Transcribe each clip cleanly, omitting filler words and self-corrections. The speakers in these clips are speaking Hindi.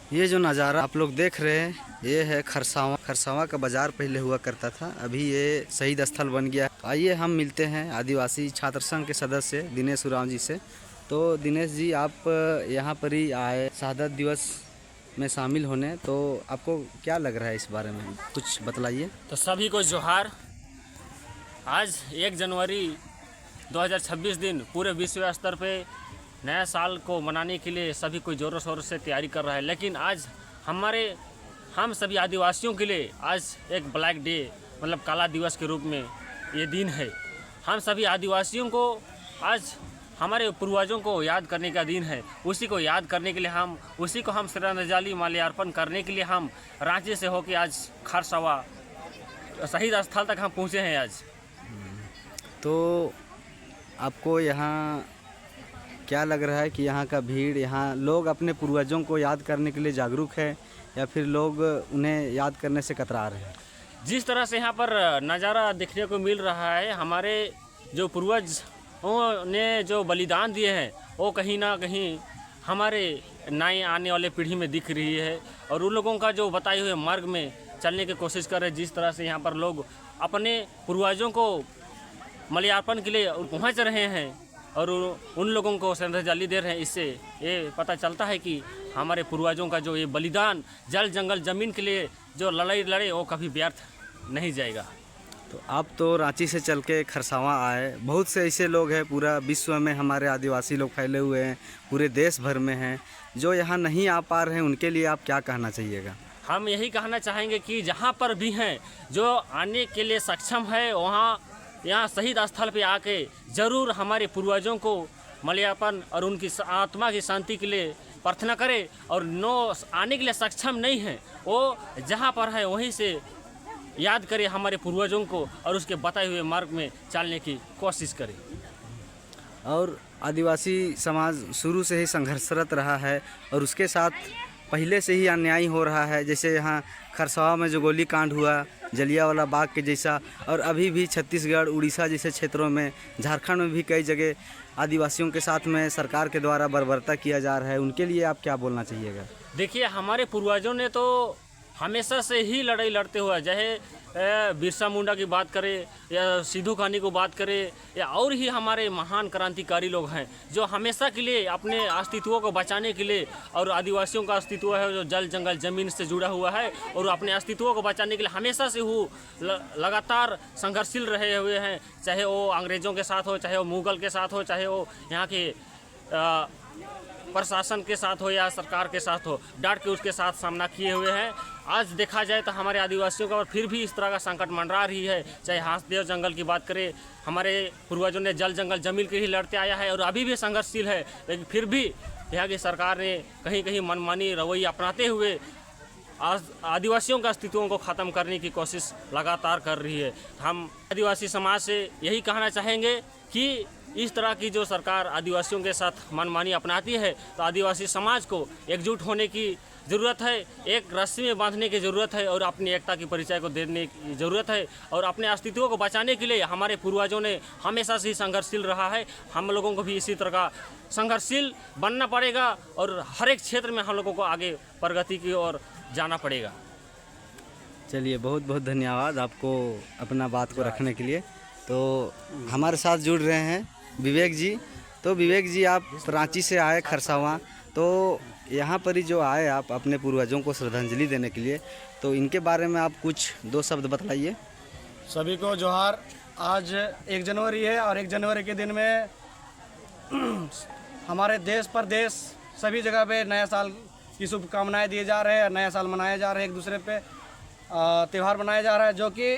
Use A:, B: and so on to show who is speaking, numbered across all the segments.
A: ये जो नज़ारा आप लोग देख रहे हैं ये है खरसावां। खरसावां का बाज़ार पहले हुआ करता था, अभी ये शहीद स्थल बन गया। आइए हम मिलते हैं आदिवासी छात्र संघ के सदस्य दिनेश उरांव जी से। तो दिनेश जी, आप यहाँ पर ही आए शहादत दिवस में शामिल होने, तो आपको क्या लग रहा है इस बारे में, कुछ बतलाइए।
B: तो सभी को जोहार। आज 1 जनवरी 2026 दिन पूरे विश्व स्तर पे नया साल को मनाने के लिए सभी कोई ज़ोरों शोरों से तैयारी कर रहा है, लेकिन आज हम सभी आदिवासियों के लिए आज एक ब्लैक डे मतलब काला दिवस के रूप में ये दिन है। हम सभी आदिवासियों को आज हमारे पूर्वजों को याद करने का दिन है। उसी को याद करने के लिए उसी को हम श्रद्धांजलि माल्यार्पण करने के लिए हम रांची से होकर आज खरसावां शहीद स्थल तक हम पहुँचे हैं आज।
A: तो आपको यहाँ क्या लग रहा है कि यहाँ का भीड़, यहाँ लोग अपने पूर्वजों को याद करने के लिए जागरूक है या फिर लोग उन्हें याद करने से कतरा रहे हैं?
B: जिस तरह से यहाँ पर नज़ारा देखने को मिल रहा है, हमारे जो पूर्वजों ने जो बलिदान दिए हैं वो कहीं ना कहीं हमारे नए आने वाले पीढ़ी में दिख रही है और उन लोगों का जो बताए हुए मार्ग में चलने की कोशिश कर रहे हैं। जिस तरह से यहाँ पर लोग अपने पूर्वजों को माल्यार्पण के लिए पहुँच रहे हैं और उन लोगों को श्रद्धांजलि दे रहे हैं, इससे ये पता चलता है कि हमारे पूर्वजों का जो ये बलिदान जल जंगल ज़मीन के लिए जो लड़ाई लड़े वो कभी व्यर्थ नहीं जाएगा।
A: तो आप तो रांची से चल के खरसावां आए, बहुत से ऐसे लोग हैं पूरा विश्व में, हमारे आदिवासी लोग फैले हुए हैं, पूरे देश भर में हैं, जो यहाँ नहीं आ पा रहे हैं, उनके लिए आप क्या कहना चाहिएगा?
B: हम यही कहना चाहेंगे कि जहाँ पर भी हैं जो आने के लिए सक्षम है वहाँ यहाँ शहीद स्थल पे आके ज़रूर हमारे पूर्वजों को माल्यार्पण और उनकी आत्मा की शांति के लिए प्रार्थना करें, और नो आने के लिए सक्षम नहीं है वो जहाँ पर है वहीं से याद करें हमारे पूर्वजों को और उसके बताए हुए मार्ग में चलने की कोशिश करें।
A: और आदिवासी समाज शुरू से ही संघर्षरत रहा है और उसके साथ पहले से ही अन्याय हो रहा है, जैसे यहाँ खरसावां में जो गोली कांड हुआ जलियांवाला बाग के जैसा, और अभी भी छत्तीसगढ़ उड़ीसा जैसे क्षेत्रों में, झारखंड में भी कई जगह आदिवासियों के साथ में सरकार के द्वारा बर्बरता किया जा रहा है। उनके लिए आप क्या बोलना चाहिएगा?
B: देखिए, हमारे पूर्वजों ने तो हमेशा से ही लड़ाई लड़ते हुए, चाहे बिरसा मुंडा की बात करें या सिद्धू कान्हू को बात करें या और ही हमारे महान क्रांतिकारी लोग हैं जो हमेशा के लिए अपने अस्तित्व को बचाने के लिए, और आदिवासियों का अस्तित्व है जो जल जंगल ज़मीन से जुड़ा हुआ है, और अपने अस्तित्व को बचाने के लिए हमेशा से वो लगातार संघर्षशील रहे हुए हैं, चाहे वो अंग्रेज़ों के साथ हो, चाहे वो मुग़ल के साथ हो, चाहे वो यहाँ के प्रशासन के साथ हो या सरकार के साथ हो, डट के उसके साथ सामना किए हुए हैं। आज देखा जाए तो हमारे आदिवासियों का फिर भी इस तरह का संकट मंडरा रही है। चाहे हांसदेव जंगल की बात करें, हमारे पूर्वजों ने जल जंगल ज़मीन के ही लड़ते आया है और अभी भी संघर्षशील है, लेकिन फिर भी यहाँ की सरकार ने कहीं कहीं मनमानी रवैया अपनाते हुए आदिवासियों के अस्तित्वों को ख़त्म करने की कोशिश लगातार कर रही है। हम आदिवासी समाज से यही कहना चाहेंगे कि इस तरह की जो सरकार आदिवासियों के साथ मनमानी अपनाती है तो आदिवासी समाज को एकजुट होने की ज़रूरत है, एक रस्सी में बांधने की ज़रूरत है और अपनी एकता की परिचय को देने की ज़रूरत है। और अपने अस्तित्व को बचाने के लिए हमारे पूर्वजों ने हमेशा से ही संघर्षशील रहा है, हम लोगों को भी इसी तरह का संघर्षशील बनना पड़ेगा और हर एक क्षेत्र में हम लोगों को आगे प्रगति की ओर जाना पड़ेगा।
A: चलिए, बहुत बहुत धन्यवाद आपको अपना बात को रखने के लिए। तो हमारे साथ जुड़ रहे हैं विवेक जी। तो विवेक जी, आप रांची से आए खरसावां, तो यहाँ पर ही जो आए आप अपने पूर्वजों को श्रद्धांजलि देने के लिए, तो इनके बारे में आप कुछ 2 शब्द बतलाइए।
C: सभी को जोहार। आज 1 जनवरी है और 1 जनवरी के दिन में हमारे देश प्रदेश सभी जगह पे नया साल की शुभकामनाएं दिए जा रहे हैं, नया साल मनाए जा रहे हैं, एक दूसरे पे त्यौहार मनाया जा रहा है, जो कि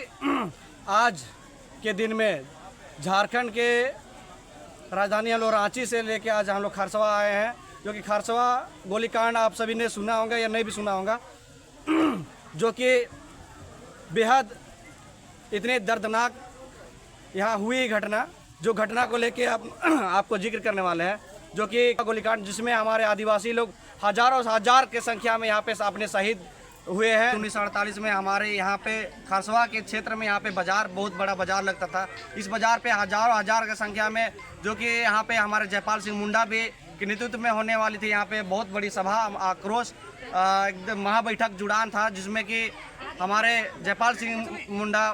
C: आज के दिन में झारखंड के राजधानी हम लोग रांची से लेके आज हम लोग खरसावां आए हैं, जो कि खरसावां गोलीकांड आप सभी ने सुना होगा या नहीं भी सुना होगा, जो कि बेहद इतने दर्दनाक यहाँ हुई घटना, जो घटना को लेके आपको जिक्र करने वाले हैं, जो कि गोलीकांड जिसमें हमारे आदिवासी लोग हजारों हजार की संख्या में यहाँ पे अपने शहीद हुए हैं। 1948 में हमारे यहाँ पे खरसावां के क्षेत्र में यहाँ पे बाजार, बहुत बड़ा बाजार लगता था। इस बाजार पे हजारों हजार की संख्या में, जो कि यहाँ पे हमारे जयपाल सिंह मुंडा भी के नेतृत्व में होने वाली थी, यहाँ पे बहुत बड़ी सभा आक्रोश एकदम महाबैठक जुड़ान था, जिसमें कि हमारे जयपाल सिंह मुंडा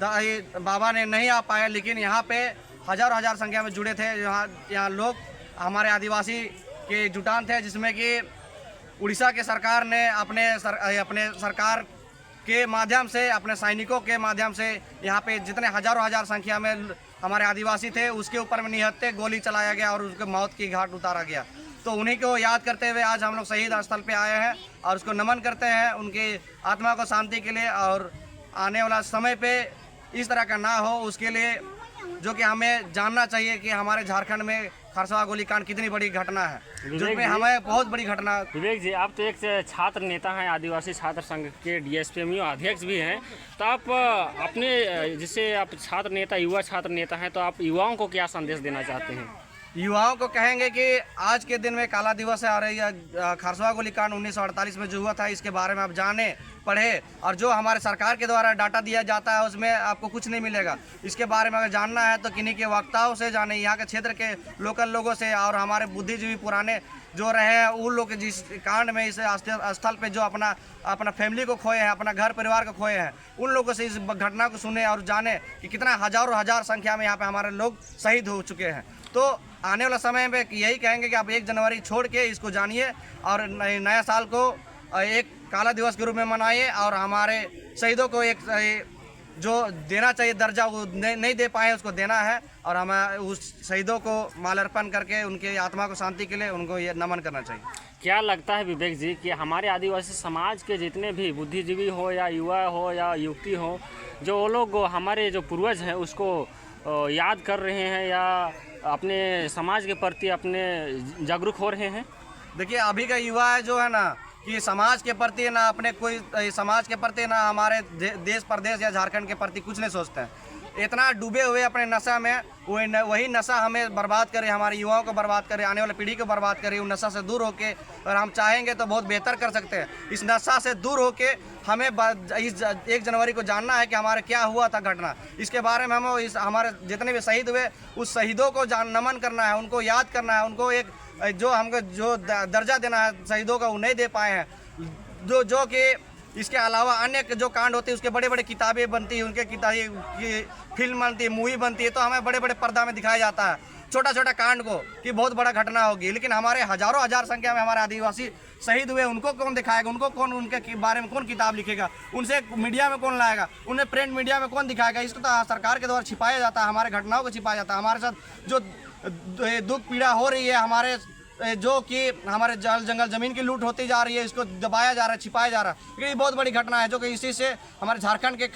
C: बाबा ने नहीं आ पाए, लेकिन यहाँ पे हजार संख्या में जुड़े थे। यहाँ लोग हमारे आदिवासी के जुटान थे, जिसमें कि उड़ीसा के सरकार ने अपने सरकार के माध्यम से, अपने सैनिकों के माध्यम से यहाँ पे जितने हजार संख्या में हमारे आदिवासी थे उसके ऊपर में निहत्थे गोली चलाया गया और उसके मौत की घाट उतारा गया। तो उन्हीं को याद करते हुए आज हम लोग शहीद स्थल पे आए हैं और उसको नमन करते हैं, उनकी आत्मा को शांति के लिए, और आने वाला समय पे इस तरह का ना हो उसके लिए, जो कि हमें जानना चाहिए कि हमारे झारखंड में खरसवा गोलीकांड कितनी बड़ी घटना है, जिसमें हमें बहुत बड़ी घटना।
B: विवेक जी, आप तो एक छात्र नेता हैं, आदिवासी छात्र संघ के DSPMU अध्यक्ष भी हैं, तो आप अपने जिससे आप छात्र नेता, युवा छात्र नेता हैं, तो आप युवाओं को क्या संदेश देना चाहते हैं?
C: युवाओं को कहेंगे कि आज के दिन में काला दिवस है और यह खरसवा गोलीकांड 1948 में जो हुआ था इसके बारे में आप जाने पढ़े, और जो हमारे सरकार के द्वारा डाटा दिया जाता है उसमें आपको कुछ नहीं मिलेगा। इसके बारे में अगर जानना है तो किन्हीं के वक्ताओं से जाने, यहाँ के क्षेत्र के लोकल लोगों से, और हमारे बुद्धिजीवी पुराने जो रहे हैं उन लोग जिस कांड में इस स्थल पे जो अपना फैमिली को खोए हैं, अपना घर परिवार को खोए हैं, उन लोगों से इस घटना को सुने और जाने कि कितना हजार संख्या में यहाँ पे हमारे लोग शहीद हो चुके हैं। तो आने वाला समय में यही कहेंगे कि आप 1 जनवरी छोड़ के इसको जानिए और नया साल को एक काला दिवस के रूप में मनाइए, और हमारे शहीदों को एक जो देना चाहिए दर्जा वो नहीं दे पाए उसको देना है, और हमें उस शहीदों को माल्यार्पण करके उनके आत्मा को शांति के लिए उनको ये नमन करना चाहिए।
B: क्या लगता है विवेक जी कि हमारे आदिवासी समाज के जितने भी बुद्धिजीवी हो या युवा हो या युवती हो, जो वो लोग हमारे जो पूर्वज हैं उसको याद कर रहे हैं या अपने समाज के प्रति अपने जागरूक हो रहे हैं?
C: देखिए, अभी का युवा है जो है ना कि समाज के प्रति ना अपने कोई समाज के प्रति ना हमारे देश प्रदेश या झारखंड के प्रति कुछ नहीं सोचते हैं। इतना डूबे हुए अपने नशा में, वही नशा हमें बर्बाद करे, हमारे युवाओं को बर्बाद करे, आने वाले पीढ़ी को बर्बाद करे। उन नशा से दूर होके और हम चाहेंगे तो बहुत बेहतर कर सकते हैं। इस नशा से दूर होके हमें इस 1 जनवरी को जानना है कि हमारे क्या हुआ था घटना, इसके बारे में हमें हमारे जितने भी शहीद हुए उस शहीदों को नमन करना है, उनको याद करना है, उनको एक जो हमको जो दर्जा देना है शहीदों का वो नहीं दे पाए हैं। जो कि इसके अलावा अन्य जो कांड होते हैं उसके बड़े किताबें बनती हैं, उनके किताबें फिल्म बनती है, मूवी बनती है, तो हमें बड़े पर्दा में दिखाया जाता है छोटा कांड को कि बहुत बड़ा घटना होगी। लेकिन हमारे हजार संख्या में हमारे आदिवासी शहीद हुए, उनको कौन दिखाएगा, उनको कौन, उनके बारे में कौन किताब लिखेगा, उनसे मीडिया में कौन लाएगा, उन्हें प्रिंट मीडिया में कौन दिखाएगा? इसको तो सरकार के द्वारा छिपाया जाता है, हमारे घटनाओं को छिपाया जाता है। हमारे साथ जो दुख पीड़ा हो रही है, हमारे जो कि हमारे जंगल ज़मीन की लूट होती जा रही है, इसको दबाया जा रहा है, छिपाया जा रहा है। ये बहुत बड़ी घटना है जो कि इसी से हमारे झारखंड के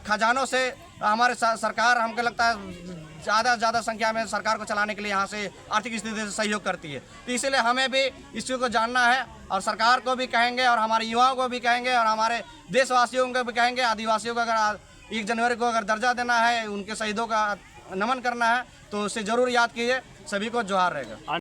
C: खजानों से हमारे सरकार, हमको लगता है ज़्यादा संख्या में सरकार को चलाने के लिए यहाँ से आर्थिक स्थिति से सहयोग करती है। तो इसीलिए हमें भी इस चीज़ को जानना है और सरकार को भी कहेंगे और हमारे युवाओं को भी कहेंगे और हमारे देशवासियों को भी कहेंगे, आदिवासियों को अगर 1 जनवरी को अगर दर्जा देना है, उनके शहीदों का नमन करना है तो उसे ज़रूर याद कीजिए। सभी को जोहार रहेगा।